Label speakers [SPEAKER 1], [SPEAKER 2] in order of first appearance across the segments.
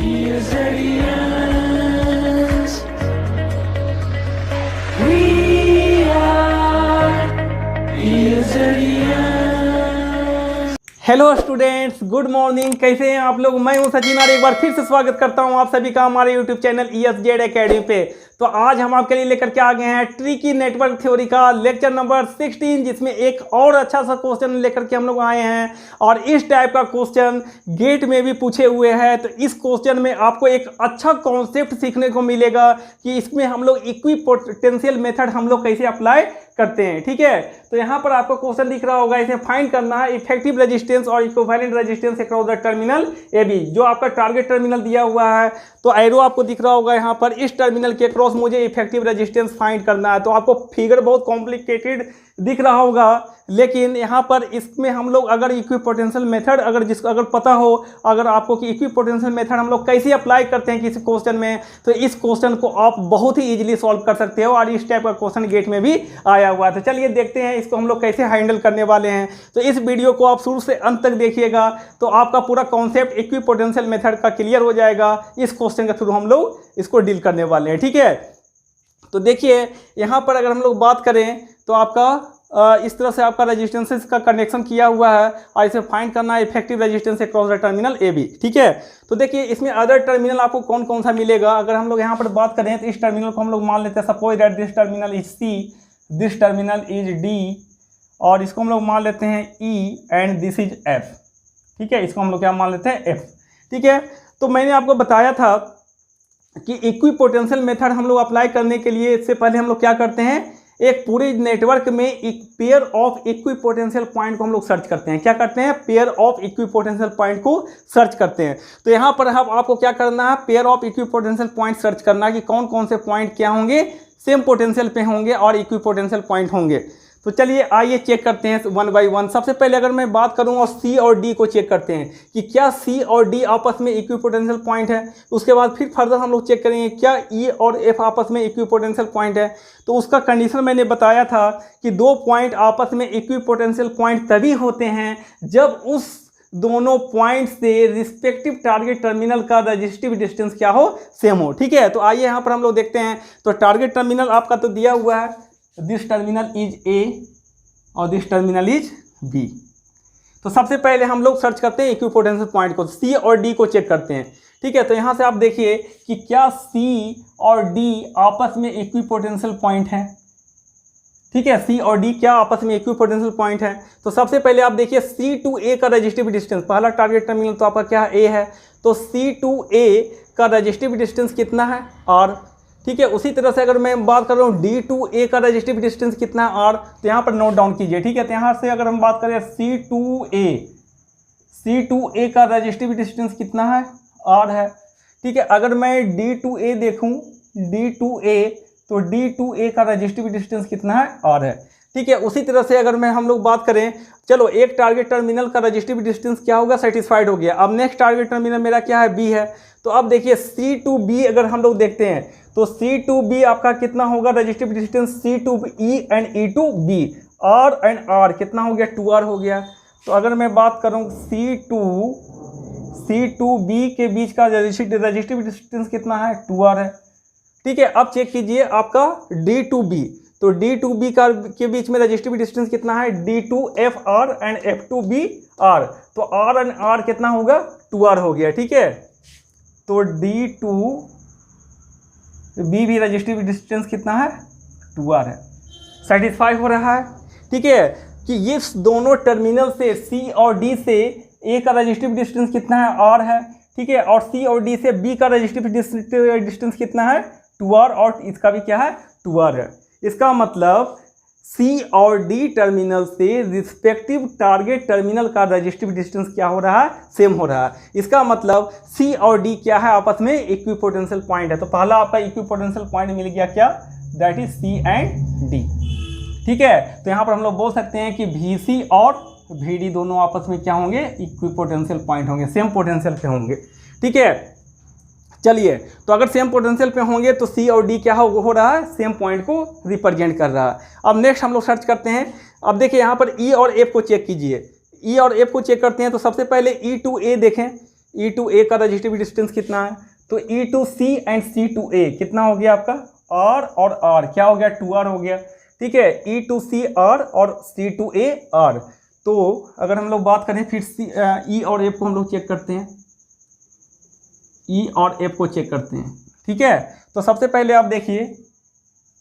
[SPEAKER 1] Years, we are years.
[SPEAKER 2] Hello students, good morning. कैसे हैं आप लोग? मैं हूं सचिन और एक बार फिर से स्वागत करता हूं आप सभी का हमारे यूट्यूब चैनल ESZ एकेडमी पे। तो आज हम आपके लिए लेकर के आ गए हैं ट्रिकी नेटवर्क थ्योरी का लेक्चर नंबर 16, जिसमें एक और अच्छा सा क्वेश्चन लेकर के हम लोग आए हैं। और इस टाइप का क्वेश्चन गेट में भी पूछे हुए हैं। तो इस क्वेश्चन में आपको एक अच्छा कॉन्सेप्ट सीखने को मिलेगा कि इसमें हम लोग इक्विपोटेंशियल मेथड हम लोग कैसे अप्लाई करते हैं। ठीक है, तो यहाँ पर आपको क्वेश्चन दिख रहा होगा, इसे फाइंड करना है इफेक्टिव रेजिस्टेंस और equivalent resistance across the terminal AB, जो आपका टारगेट टर्मिनल दिया हुआ है। तो एरो आपको दिख रहा होगा यहाँ पर, इस टर्मिनल के अक्रॉस मुझे इफेक्टिव रेजिस्टेंस फाइंड करना है। तो आपको फिगर बहुत कॉम्प्लिकेटेड दिख रहा होगा, लेकिन यहाँ पर इसमें हम लोग अगर इक्विपोटेंशियल मेथड अगर पता हो अगर आपको कि इक्विपोटेंशियल मेथड हम लोग कैसे अप्लाई करते हैं किसी क्वेश्चन में, तो इस क्वेश्चन को आप बहुत ही इजीली सॉल्व कर सकते हो। और इस टाइप का क्वेश्चन गेट में भी आया हुआ है। तो चलिए देखते हैं इसको हम लोग कैसे हैंडल करने वाले हैं। तो इस वीडियो को आप शुरू से अंत तक देखिएगा, तो आपका पूरा कॉन्सेप्ट इक्विपोटेंशियल मेथड का क्लियर हो जाएगा। इस क्वेश्चन के थ्रू हम लोग इसको डील करने वाले हैं। ठीक है, तो देखिए यहाँ पर अगर हम लोग बात करें तो आपका इस तरह से आपका रेजिस्टेंसेस का कनेक्शन किया हुआ है और इसे फाइंड करना है effective resistance across the terminal AB। ठीक है, तो देखिए इसमें अदर टर्मिनल आपको कौन कौन सा मिलेगा। अगर हम लोग यहाँ पर बात करें तो इस टर्मिनल को हम लोग मान लेते हैं, suppose that this terminal is C, this terminal is D, और इसको हम लोग मान लेते हैं E and this is F। ठीक है, इसको हम लोग क्या मान लेते हैं F। ठीक है, तो मैंने आपको बताया था कि इक्विपोटेंशियल मेथड हम लोग अप्लाई करने के लिए इससे पहले हम लोग क्या करते हैं, एक पूरे नेटवर्क में एक पेयर ऑफ इक्विपोटेंशियल पॉइंट को हम लोग सर्च करते हैं। क्या करते हैं? पेयर ऑफ इक्विपोटेंशियल पॉइंट को सर्च करते हैं। तो यहाँ पर आपको क्या करना है, pair of equipotential point search करना है कि कौन कौन से पॉइंट क्या होंगे, सेम पोटेंशियल पे होंगे और इक्विपोटेंशियल पॉइंट होंगे। तो चलिए आइए चेक करते हैं वन बाई वन। सबसे पहले अगर मैं बात करूं और C और D को चेक करते हैं कि क्या C और D आपस में इक्विपोटेंशियल पॉइंट है। उसके बाद फिर फर्दर हम लोग चेक करेंगे क्या E और F आपस में इक्विपोटेंशियल पॉइंट है। तो उसका कंडीशन मैंने बताया था कि दो पॉइंट आपस में इक्विपोटेंशियल पॉइंट तभी होते हैं जब उस दोनों पॉइंट से रिस्पेक्टिव टारगेट टर्मिनल का रजिस्टिव डिस्टेंस क्या हो, सेम हो। ठीक है, तो आइए यहाँ पर हम लोग देखते हैं। तो टारगेट टर्मिनल आपका तो दिया हुआ है, दिस टर्मिनल इज A और दिस टर्मिनल इज B। तो सबसे पहले हम लोग सर्च करते हैं इक्विपोटेंशियल पॉइंट को, C और D को चेक करते हैं। ठीक है, तो यहाँ से आप देखिए कि क्या C और D आपस में इक्विपोटेंशियल पॉइंट है। ठीक है, C और D क्या आपस में इक्विपोटेंशियल पॉइंट है। तो सबसे पहले आप देखिए C to A का रजिस्टिव डिस्टेंस, पहला टारगेट टर्मिनल तो आपका क्या A है, तो C to A का रजिस्टिव डिस्टेंस कितना है, R। ठीक है, उसी तरह से अगर मैं बात कर रहा हूँ D to A का रजिस्टिव डिस्टेंस कितना है, R। तो यहाँ पर नोट डाउन कीजिए। ठीक है, तो यहाँ से अगर हम बात करें C to A का रजिस्टिव डिस्टेंस कितना है, R है। ठीक है, अगर मैं D to A देखूँ, D to A, तो D to A का रजिस्टिव डिस्टेंस कितना है, R है। ठीक है, उसी तरह से अगर हम लोग बात करें, चलो एक टारगेट टर्मिनल का रजिस्टिव डिस्टेंस क्या होगा, सेटिस्फाइड हो गया। अब नेक्स्ट टारगेट टर्मिनल मेरा क्या है, B है। तो अब देखिए C to B अगर हम लोग देखते हैं तो C to B आपका कितना होगा resistive distance, C to E and E to B, R and R कितना हो गया, 2R हो गया। तो अगर मैं बात करूं C to B के बीच का रजिस्टिव डिस्टेंस कितना है, 2R है। ठीक है, अब चेक कीजिए आपका D to B, तो D to B के बीच में रजिस्टिव डिस्टेंस कितना है, D to F R and F to B R। तो R एंड R कितना होगा, 2R हो गया। ठीक है, तो D to B भी रजिस्टिव डिस्टेंस कितना है, 2R है। सेटिस्फाई हो रहा है। ठीक है, कि ये दोनों टर्मिनल से C और D से A का रजिस्टिव डिस्टेंस कितना है, R है। ठीक है, और C और D से B का रजिस्टिव डिस्टेंस कितना है, 2R, और इसका भी क्या है, 2R है। इसका मतलब C और D टर्मिनल से रिस्पेक्टिव टारगेट टर्मिनल का रजिस्टिव डिस्टेंस क्या हो रहा है, सेम हो रहा है। इसका मतलब C और D क्या है, आपस में इक्विपोटेंशियल पॉइंट है। तो पहला आपका इक्विपोटेंशियल पॉइंट मिल गया क्या, that is C and D। ठीक है, तो यहाँ पर हम लोग बोल सकते हैं कि VC और VD दोनों आपस में क्या होंगे, इक्विपोटेंशियल पॉइंट होंगे, सेम पोटेंशियल पे होंगे। ठीक है, चलिए, तो अगर सेम पोटेंशियल पे होंगे तो C और D क्या हो रहा है, सेम पॉइंट को रिप्रेजेंट कर रहा है। अब नेक्स्ट हम लोग सर्च करते हैं। अब देखिए यहाँ पर E और F को चेक कीजिए, E और F को चेक करते हैं। तो सबसे पहले E to A देखें, ई टू ए का रजिस्टिव डिस्टेंस कितना है, तो E to C and C to A कितना हो गया आपका आर और आर, क्या हो गया 2r हो गया, ठीक है। ई टू सी आर और सी टू ए आर। तो अगर हम लोग बात करें फिर ई और एफ को हम लोग चेक करते हैं, ई और एफ को चेक करते हैं, ठीक है। तो सबसे पहले आप देखिए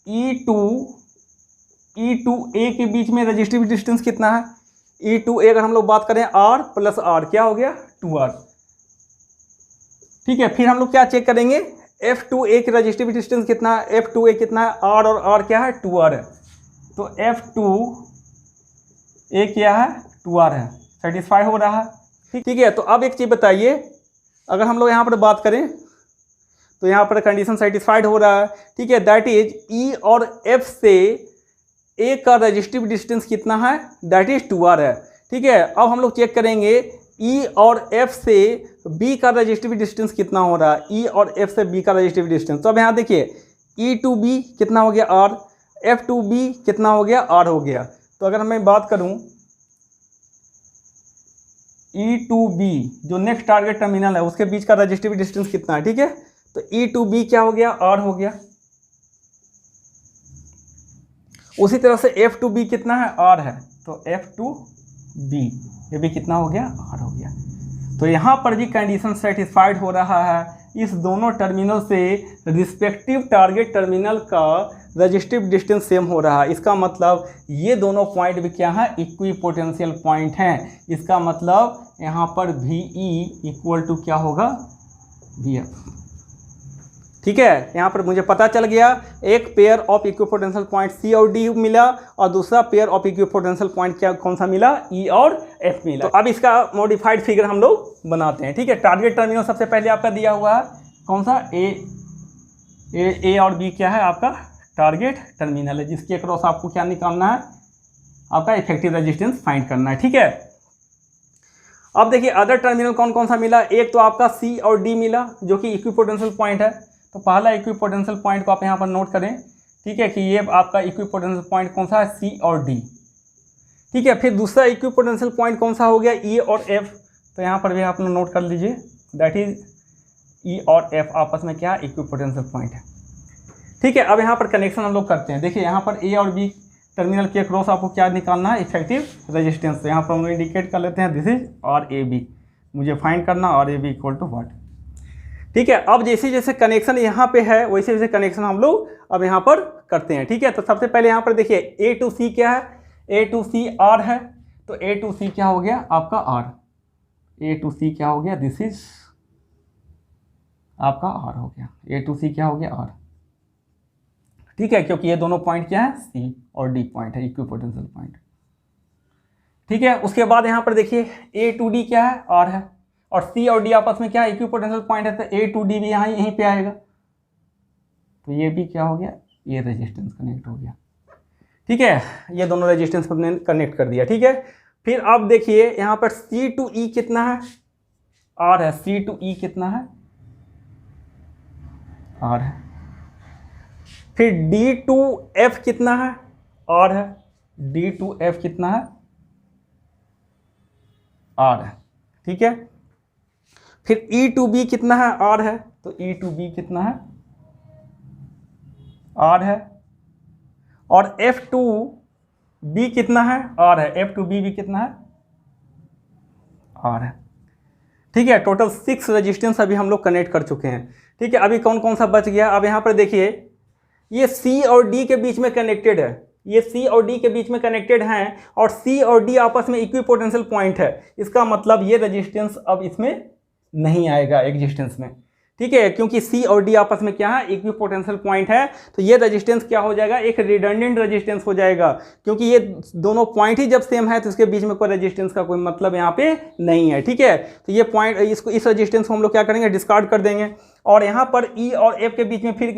[SPEAKER 2] ई टू ए के बीच में रजिस्टिव डिस्टेंस कितना है, ई टू ए अगर हम लोग बात करें आर प्लस आर क्या हो गया 2r, ठीक है। फिर हम लोग क्या चेक करेंगे एफ टू ए की रजिस्टिव डिस्टेंस कितना है, एफ टू ए कितना है आर और आर क्या है 2r है, तो एफ टू ए क्या है 2r है, सेटिस्फाई हो रहा है, ठीक है। तो अब एक चीज़ बताइए, अगर हम लोग यहाँ पर बात करें तो यहाँ पर कंडीशन सेटिस्फाइड हो रहा है, ठीक है। दैट इज ई और एफ से ए का रजिस्टिव डिस्टेंस कितना है, दैट इज 2r है, ठीक है। अब हम लोग चेक करेंगे ई और एफ से बी का रजिस्टिव डिस्टेंस कितना हो रहा है, ई और एफ से बी का रजिस्टिव डिस्टेंस। तो अब यहाँ देखिए ई टू बी कितना हो गया आर, एफ टू बी कितना हो गया आर हो गया। तो अगर मैं बात करूं ई टू बी जो नेक्स्ट टारगेट टर्मिनल है उसके बीच का रजिस्टिव डिस्टेंस कितना है, ठीक है। तो ई टू बी क्या हो गया आर हो गया, उसी तरह से एफ टू बी कितना है आर है, तो एफ टू बी ये भी कितना हो गया आर हो गया। तो यहाँ पर भी कंडीशन सेटिस्फाइड हो रहा है, इस दोनों टर्मिनल से रिस्पेक्टिव टारगेट टर्मिनल का रजिस्टिव डिस्टेंस सेम हो रहा है। इसका मतलब ये दोनों पॉइंट भी क्या है इक्विपोटेंशियल पॉइंट हैं। इसका मतलब यहाँ पर वी ई इक्वल टू क्या होगा वी एफ, ठीक है। यहाँ पर मुझे पता चल गया एक pair of equipotential point C और डी मिला और दूसरा पेयर ऑफ इक्विपोटेंशियल पॉइंट क्या कौन सा मिला ई और एफ मिला। तो अब इसका मॉडिफाइड फिगर हम लोग बनाते हैं, ठीक है। टारगेट टर्मिनल सबसे पहले आपका दिया हुआ है कौन सा ए और बी क्या है आपका टारगेट टर्मिनल है, जिसके अक्रॉस आपको क्या निकालना है आपका इफेक्टिव रेजिस्टेंस फाइंड करना है, ठीक है। अब देखिए अदर टर्मिनल कौन कौन सा मिला, एक तो आपका सी और डी मिला जो कि इक्विपोटेंशियल पॉइंट है। तो पहला इक्विपोटेंशियल पॉइंट को आप यहाँ पर नोट करें, ठीक है, कि ये आपका इक्विपोटेंशियल पॉइंट कौन सा है सी और डी, ठीक है। फिर दूसरा इक्विपोटेंशियल पॉइंट कौन सा हो गया ई और एफ, तो यहाँ पर भी आप लोग नोट कर लीजिए दैट इज ई और एफ आपस में क्या इक्विपोटेंशियल पॉइंट है, ठीक है। अब यहाँ पर कनेक्शन हम लोग करते हैं, देखिए यहाँ पर ए और बी टर्मिनल के अक्रॉस आपको क्या निकालना है इफेक्टिव रेजिस्टेंस। तो यहाँ पर हम लोग इंडिकेट कर लेते हैं this is R A B, मुझे फाइंड करना R A B equal to what, ठीक है। अब जैसे जैसे कनेक्शन यहाँ पे है वैसे वैसे कनेक्शन हम लोग अब यहाँ पर करते हैं, ठीक है। तो सबसे पहले यहाँ पर देखिए ए टू सी क्या है, ए टू सी आर है, तो ए टू सी क्या हो गया आपका आर, ए टू सी क्या हो गया दिस इज आपका आर हो गया, ए टू सी क्या हो गया आर, ठीक है, क्योंकि ये दोनों पॉइंट क्या है सी और डी पॉइंट है इक्विपोटेंशियल पॉइंट, ठीक है। उसके बाद यहाँ पर देखिए ए टू डी क्या है आर है और सी और डी आपस में क्या है इक्विपोटेंशियल पॉइंट है, तो ए टू डी भी यहाँ यहीं पे आएगा, तो ये भी क्या हो गया ये रेजिस्टेंस कनेक्ट हो गया, ठीक है। ये दोनों रेजिस्टेंस हमने कनेक्ट कर दिया, ठीक है। फिर आप देखिए यहाँ पर सी टू ई कितना है आर है, सी टू ई कितना है आर है। फिर डी टू एफ कितना है आर है, डी टू एफ कितना है आर है, ठीक है। फिर ई टू बी कितना है आर है, तो ई टू बी कितना है आर है और एफ टू बी कितना है आर है, एफ टू बी भी कितना है आर है, ठीक है। टोटल 6 रेजिस्टेंस अभी हम लोग कनेक्ट कर चुके हैं, ठीक है। अभी कौन कौन सा बच गया, अब यहाँ पर देखिए ये सी और डी के बीच में कनेक्टेड है, ये सी और डी के बीच में कनेक्टेड हैं और सी और डी आपस में इक्विपोटेंशियल पॉइंट है। इसका मतलब ये रेजिस्टेंस अब इसमें नहीं आएगा एग्जिस्टेंस में, ठीक है, क्योंकि सी और डी आपस में क्या है इक्विपोटेंशियल पॉइंट है। तो ये रेजिस्टेंस क्या हो जाएगा एक रिडंडेंट रेजिस्टेंस हो जाएगा, क्योंकि ये दोनों पॉइंट ही जब सेम है तो इसके बीच में कोई रेजिस्टेंस का कोई मतलब यहाँ पे नहीं है, ठीक है। तो ये पॉइंट इस रेजिस्टेंस को हम लोग क्या करेंगे डिस्कार्ड कर देंगे और यहाँ पर ई और एफ के बीच में फिर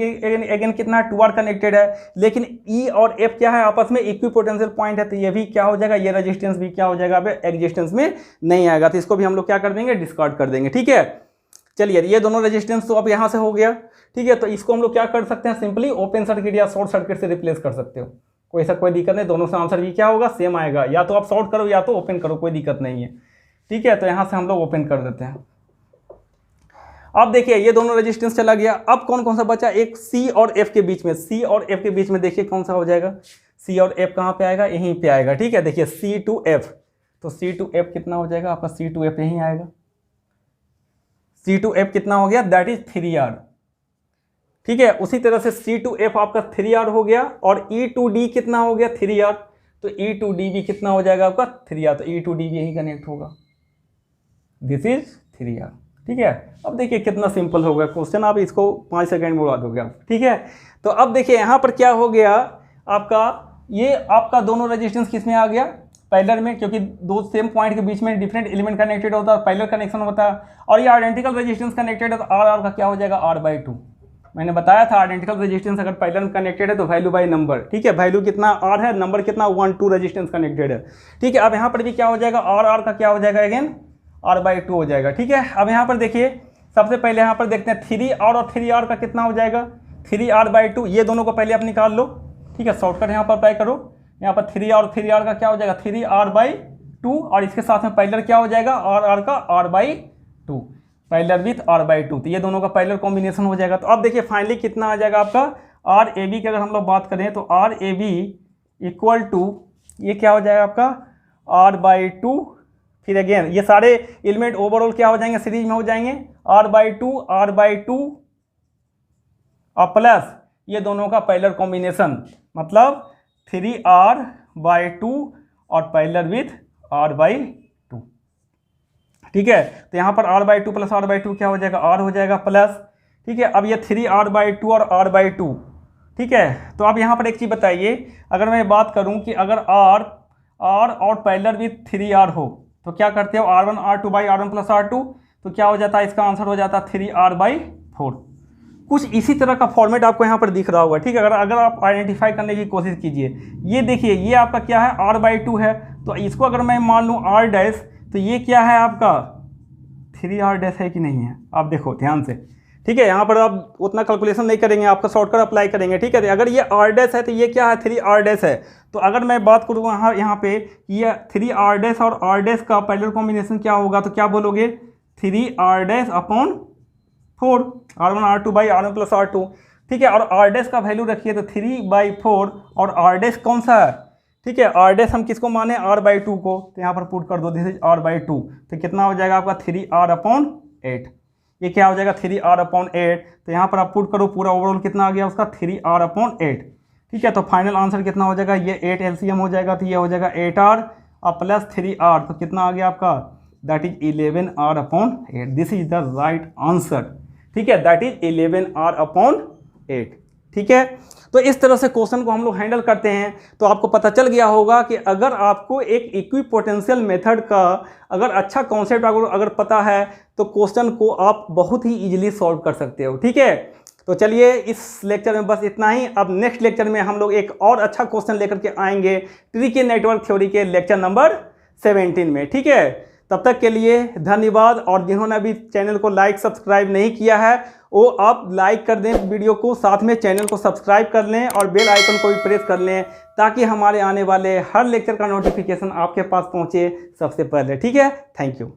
[SPEAKER 2] अगेन कितना 2r कनेक्टेड है, लेकिन ई और एफ क्या है आपस में इक्विपोटेंशियल पॉइंट है, तो ये भी क्या हो जाएगा ये रेजिस्टेंस भी क्या हो जाएगा अब एग्जिस्टेंस में नहीं आएगा, तो इसको भी हम लोग क्या कर देंगे डिस्कार्ड कर देंगे, ठीक है। चलिए ये दोनों रेजिस्टेंस तो अब यहाँ से हो गया, ठीक है। तो इसको हम लोग क्या कर सकते हैं सिंपली ओपन सर्किट या शॉर्ट सर्किट से रिप्लेस कर सकते हो, कोई ऐसा कोई दिक्कत नहीं, दोनों से आंसर भी क्या होगा सेम आएगा, या तो आप शॉर्ट करो या तो ओपन करो, कोई दिक्कत नहीं है, ठीक है। तो यहाँ से हम लोग ओपन कर देते हैं, अब देखिए ये दोनों रेजिस्टेंस चला गया, अब कौन कौन सा बचा, एक C और F के बीच में, C और F के बीच में देखिए कौन सा हो जाएगा, C और F कहाँ पे आएगा, यहीं पे आएगा, ठीक है। देखिए C to F, तो C to F कितना हो जाएगा आपका, C to F यहीं आएगा, C to F कितना हो गया, दैट इज 3R, ठीक है। उसी तरह से C to F आपका 3R हो गया, और E to D कितना हो गया, 3R, तो E to D भी कितना हो जाएगा आपका 3R, तो E to D भी यहीं कनेक्ट होगा, दिस इज 3R, ठीक है। अब देखिए कितना सिंपल हो गया क्वेश्चन, आप इसको 5 सेकंड में उड़ा दोगे आप, ठीक है। तो अब देखिए यहाँ पर क्या हो गया आपका, ये आपका दोनों रेजिस्टेंस किस में आ गया, पैरेलल में, क्योंकि दो सेम पॉइंट के बीच में डिफरेंट एलिमेंट कनेक्टेड होता है, पैरेलल कनेक्शन होता है। और ये आइडेंटिकल रेजिस्टेंस कनेक्टेड है, तो R का क्या हो जाएगा, R/2। मैंने बताया था आइडेंटिकल रेजिस्टेंस अगर पैरेलल में कनेक्टेड है तो वैल्यू बाय नंबर, ठीक है। वैल्यू कितना R है, नंबर कितना 1 2 रेजिस्टेंस कनेक्टेड है, ठीक है। अब यहाँ पर भी क्या हो जाएगा, R का क्या हो जाएगा, अगेन R/2 हो जाएगा, ठीक है। अब यहाँ पर देखिए सबसे पहले यहाँ पर देखते हैं 3R और 3R का कितना हो जाएगा, 3R/2, ये दोनों को पहले आप निकाल लो, ठीक है। शॉर्टकट यहाँ पर अप्लाई करो, यहाँ पर 3R और 3R का क्या हो जाएगा, 3R/2, और इसके साथ में पैरेलल क्या हो जाएगा, R का R/2, पैरेलल विथ R/2, तो ये दोनों का पैरेलल कॉम्बिनेशन हो जाएगा। तो अब देखिए फाइनली कितना आ जाएगा आपका, RAB की अगर हम लोग बात करें तो RAB इक्वल टू, ये क्या हो जाएगा आपका R/2, फिर अगेन ये सारे एलिमेंट ओवरऑल क्या हो जाएंगे, सीरीज में हो जाएंगे, R/2 और प्लस ये दोनों का पैरेलल कॉम्बिनेशन, मतलब 3R/2 और पैरेलल विथ R/2, ठीक है। तो यहाँ पर R/2 प्लस R/2 क्या हो जाएगा, R हो जाएगा प्लस, ठीक है। अब ये 3R/2 और R/2, ठीक है। तो अब यहाँ पर एक चीज़ बताइए, अगर मैं बात करूँ कि अगर R और पैरेलल विथ 3R हो तो क्या करते हो, R1 R2 by R1 plus R2, तो क्या हो जाता है, इसका आंसर हो जाता है 3R/4। कुछ इसी तरह का फॉर्मेट आपको यहाँ पर दिख रहा होगा, ठीक है। अगर आप आइडेंटिफाई करने की कोशिश कीजिए, ये देखिए ये आपका क्या है, R/2 है, तो इसको अगर मैं मान लूँ R', तो ये क्या है आपका 3R' है कि नहीं है, आप देखो ध्यान से, ठीक है। यहाँ पर आप उतना कैलकुलेशन नहीं करेंगे, आपका शॉर्टकट अप्लाई करेंगे, ठीक है। अगर ये R' है तो ये क्या है, 3R' है। तो अगर मैं बात करूँ यहाँ पे ये 3R' और R' का पैरेलल कॉम्बिनेशन क्या होगा, तो क्या बोलोगे, 3R'/4, R1 R2 by R1 plus R2, ठीक है। और R' का वैल्यू रखिए तो 3/4, और R' कौन सा है, ठीक है। R' हम किसको माने, R/2 को, तो यहाँ पर पुट कर दो, दिस इज R/2, तो कितना हो जाएगा आपका 3R/8, ये क्या हो जाएगा 3R/8, तो यहाँ पर आप पुट करो, पूरा ओवरऑल कितना आ गया उसका 3R/8, ठीक है। तो फाइनल आंसर कितना हो जाएगा, ये 8 LCM हो जाएगा, तो ये हो जाएगा 8R और प्लस 3R, तो कितना आ गया आपका, that is 11R/8, this is the right answer, ठीक है, दैट इज 11R/8, ठीक है। तो इस तरह से क्वेश्चन को हम लोग हैंडल करते हैं। तो आपको पता चल गया होगा कि अगर आपको एक इक्विपोटेंशियल मेथड का अगर अच्छा कॉन्सेप्ट अगर पता है तो क्वेश्चन को आप बहुत ही इजीली सॉल्व कर सकते हो, ठीक है। तो चलिए इस लेक्चर में बस इतना ही। अब नेक्स्ट लेक्चर में हम लोग एक और अच्छा क्वेश्चन लेकर के आएंगे ट्री के नेटवर्क थ्योरी के लेक्चर नंबर 17 में, ठीक है। तब तक के लिए धन्यवाद, और जिन्होंने अभी चैनल को लाइक सब्सक्राइब नहीं किया है वो आप लाइक कर दें वीडियो को, साथ में चैनल को सब्सक्राइब कर लें और बेल आइकन को भी प्रेस कर लें, ताकि हमारे आने वाले हर लेक्चर का नोटिफिकेशन आपके पास पहुंचे सबसे पहले, ठीक है। Thank you.